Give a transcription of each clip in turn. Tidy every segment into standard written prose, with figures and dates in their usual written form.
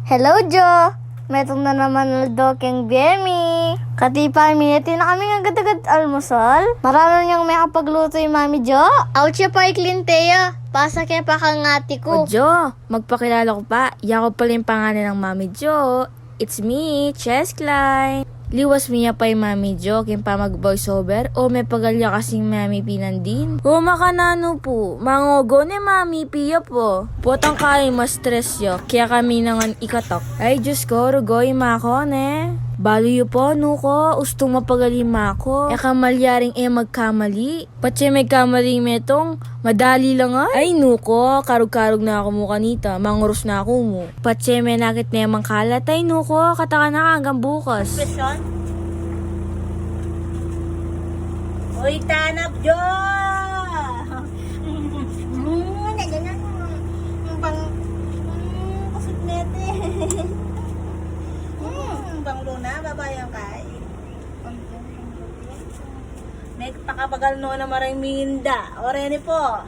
Hello, Jo! Metong na naman naldo keng Bemi. Katipa miniti na kami agad-agad almusal. Marami niyang may kapagluto yung Mami Jo. Ouch ya pa iklinteya. Pasa kaya pa kangati ko. O Jo, magpakilala ko pa. Yako pala yung pangalan ng Mami Jo. It's me, Chess Klein. Liwas miya pa yung Mami Jo, kim pa mag-voiceover, o may pagalya kasing Mami Pinandin. O makanano po, mangogo ni Mami Pia po. Potang kayo mas stress yo, kaya kami nangan ikatok. Ay Diyos ko, rugoy mako ne. Balo yu po, nuko, ustong mapagalima ko. E kamalyaring magkamali. Patse may kamali metong, madali lang ay. Ay nuko, karug-karug na ako mo kanita, manguros na ako mo. Patse may nakit na yung kalat, ay nuko, kataka na hanggang bukas. Question? Uy, tanap, Jo! Nandiyan na. Pang... Kusot nete. Bang Luna, babayang kay. May pakabagal no na maraming minda. Oreni po.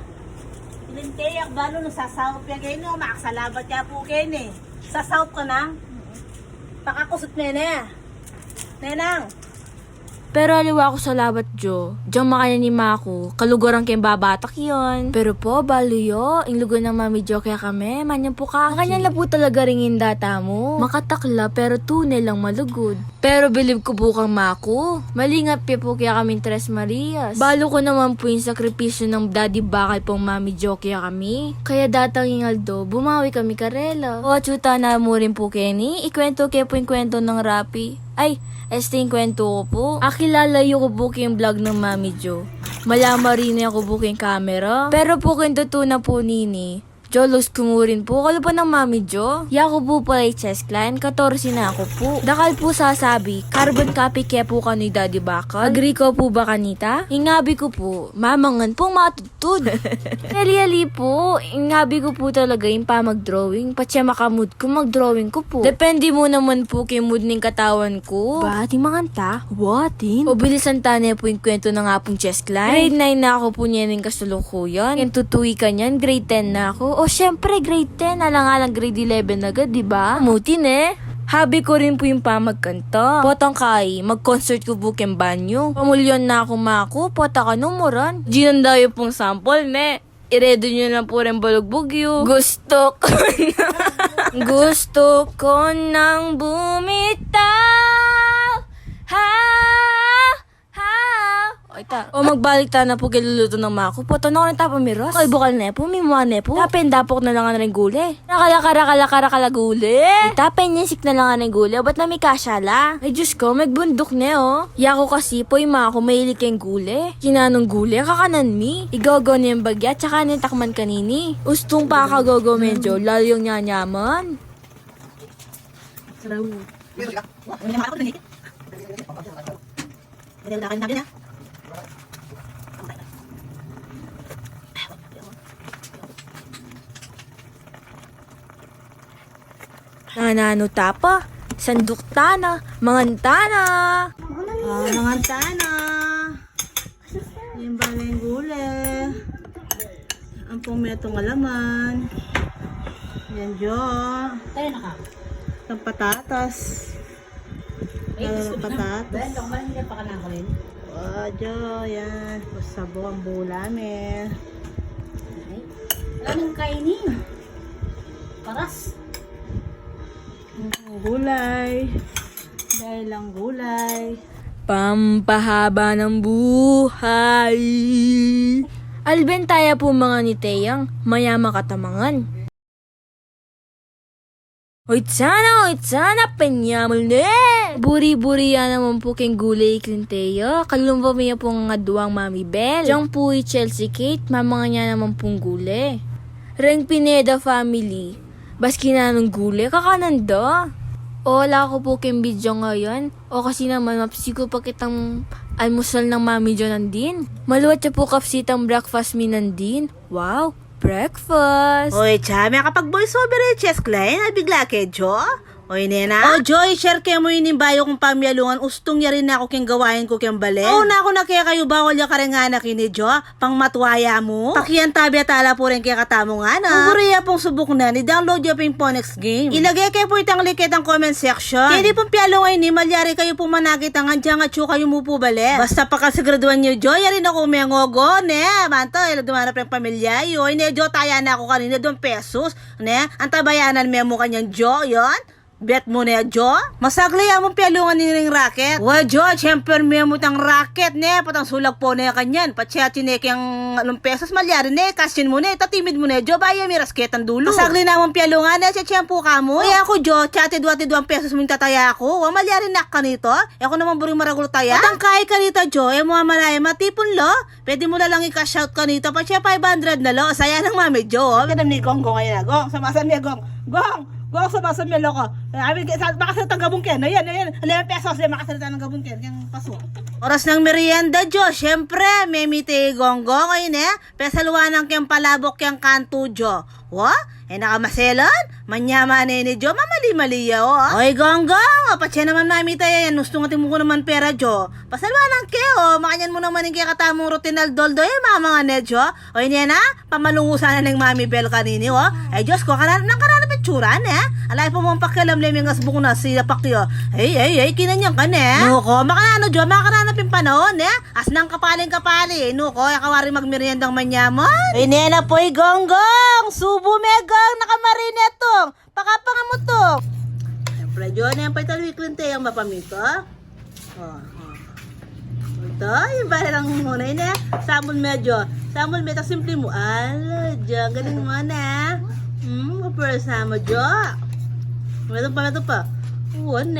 Ilinteyak balo no sasawap ya kayo no. Makasalabat ya po kayo ni. Sasawap ka na. Pakakusot nene. Nenang. Pero aliwa ako sa labat Jo. Diyan makanya ni Mako. Kalugaran kayong babatak yon. Pero po, baluyo. Ang lugar ng Mami Jo kaya kami. Manyan po ka. Kanya na po talaga ringin data mo. Makatakla pero tunay lang malugod. Pero believe ko po kang Mako. Malingap po kaya kami Tres Marias. Balo ko naman po yung sakripisyo ng daddy bakal pong Mami Jo kaya kami. Kaya datang ingaldo, bumawi kami karela. O chuta na mo rin po Kenny. Ikwento kayo po yung kwento ng Rappi. Ay, este yung kwento ko po. Akilalayo ko po yung vlog ng Mami Jo. Malama rin ako po yung camera. Pero po kung totoo na po nini. Jolos kumurin po. Kalo pa ng Mami Jo. Yako po pala yung Chess Clan. 14 na ako po. Dakal po sasabi. Carbon copy kaya po ka ni Daddy Bakal. Agree ko po ba kanita? Ingabi ko po. Mamangan pong matutod. Yali po. Ingabi ko po talaga yung pa mag-drawing. Patya makamood ko mag-drawing ko po. Depende mo naman po kay mood ng katawan ko. Ba? Di manganta? Watin? O bilisan tane po yung kwento ng nga pong Chess Clan. Grade 9 na ako po niya ng kasulukuyan. Yung tutuwi ka niyan. Grade 10 na ako. O syempre grade 10. Alang-alang grade 11 agad, diba? Mutin eh. Habi ko rin po yung pamagkanta. Potang kay, mag-concert ko po kem banyo. Pamulyon na ako Mako, pota ka numuran. Ginandayo pong sample, ne. Iredo nyo na po rin balugbugyo. Gusto ko na. Gusto ko nang bumitaw. Ha? O magbalik ta na po kay luluto ng Mako. Poto na ko ng tapamiros. Kay bukal na po, mimuha na po. Tapen dapok na lang nga rin guli. Nakala guli. Tapen nisik na lang nga rin guli. Ba't na may kasyala? Ay Diyos ko, magbundok na oh. Yako kasi po yung Mako mahilig kayong guli. Kinanong guli, kakanan mi. Igogo na yung bagya, tsaka na yung takman kanini. Ustong pa kagogo medyo, lalo yung nyanyaman. Sarap. Ano naman ako doon eh? Madaldakan namin ha? Nanano tapa, sanduk tana, mangantana. Mangantana. Yung balay gule. Ang pumetong alaman. Yan Jo. Tayo na ka. Ang patatas. Ang patatas. Dahil lang ba hindi pa ka nakalin? Jo, yan. Sabo ang bulame. Wala nang kainin. Paras. Gulay. Dahil lang gulay. Pampahaba ng buhay. Albentaya po mga ni Teyang, mayama katamangan. Oy sana, penyamol ne! Buri-buri yan naman po keng gulay klinteyo. Kalumba miya po nga duwang Mami Bell. Diyang po Chelsea Kate, mamanga niya naman pong gulay. Reng Pineda family. Baski na nung gulay, kakananda. O wala ko po keng video ngayon. O kasi naman mapsi ko pa kitang almusal ng Mami Jo nandin. Maluwat siya po kapsitang breakfast mi nandin. Wow, breakfast! Oy, Chame, kapag voiceover yung Chess Klein, bigla kay Jo? Oy, nena. Oh, Joy, share kayo mo yun yung bayo kong pamyalungan. Ustong ya rin ako kyung gawain ko kyung balen. Oo na ako na kaya kayo bawal ya karenganak ini, Jo. Pang matwaya mo. Pakiyan tabi at ala po rin kaya katamo nga na. Ang buriya pong subok na, ni-download ya po yung Ponex game. Ilagay kayo po itang likit ang comment section. Kaya di pong piyalungan ni, malyari kayo po manakit ang andyan at kayo mo po bale. Basta pa kasiguraduhan nyo, Jo, ya rin ako may ngogo, ne. Manto, dumanap yung pamilya yun. Ne, Jo, taya na ako kanina, 2 pesos. Ne, ang tabayanan mo kanyang Jo, yon. Bet mo na, Jo? Masagli among pialungan ni ring racket. Well, Jo, syempre may mo tang racket, ne? Patang sulag po na kanyan. Patsyatin ne kayang 2 pesos malyari, ne? Kasyin mo, ne? Tatimid mo, ne? Jo, baya may rasketan dulo. Masagli na among pialungan, ne? Siyempo ka mo. Ay ako, Jo, tsati 2 pesos mo yung tataya ako. Wa malyari nak ka nito. Ako naman buring maragulo taya. Patang kay ka nito, Jo. E mo malaya matipon lo. Pwede mo na lang i-cash out ka nito. Patsya 500 na lo. Saya ng mami, Jo. Ganam ni Gong, Gong ngayon na. Gong, samasan niya, Gong. Gong! Gong sa basa may loko. Makasalita ng gabong ken. Ayan. 11 pesos. Makasalita ng gabong ken. Yung paso. Oras ng merienda, Jo. Siyempre, may miti gonggong. Ayun pesaluan ng kiyang palabok kiyang kanto, Jo. Wa? Nakamaselan? Manyaman ni Jo. Mamali-mali ya, Oy, gonggong. Patsya naman mami tayo yan. Gusto nga mo ko naman pera, Jo. Pasaluan ng keo. Makanyan mo naman yung kaya katamong rutinal doldo. Mama nga ne, Jo. Oy, niya na. Pamalungusan na ng mami bel kanini, Ay, Diyos ko. Nang karana picturan, Alay po mong pakialamlim yung asbuk na siya pakyo. Ay, kinanyang ka, ne? Nuko, makanano, Jo. Makaranapin panahon, As nang kapaling-kapali. Nuko, yakawari magmeriendang manyamon. Ay, nena po, gonggong. Subo, megong. Nakamarinetong. Pakapanga mo to. Siyempre, Jo, na yung paitalwi klinte yung mapamito. Ito, yung barang muna yun, Samol medyo. Samol medyo, simple mo. Ala, Jo, galing mo na. Kapura sama, Jo. Ito pa. Uwan,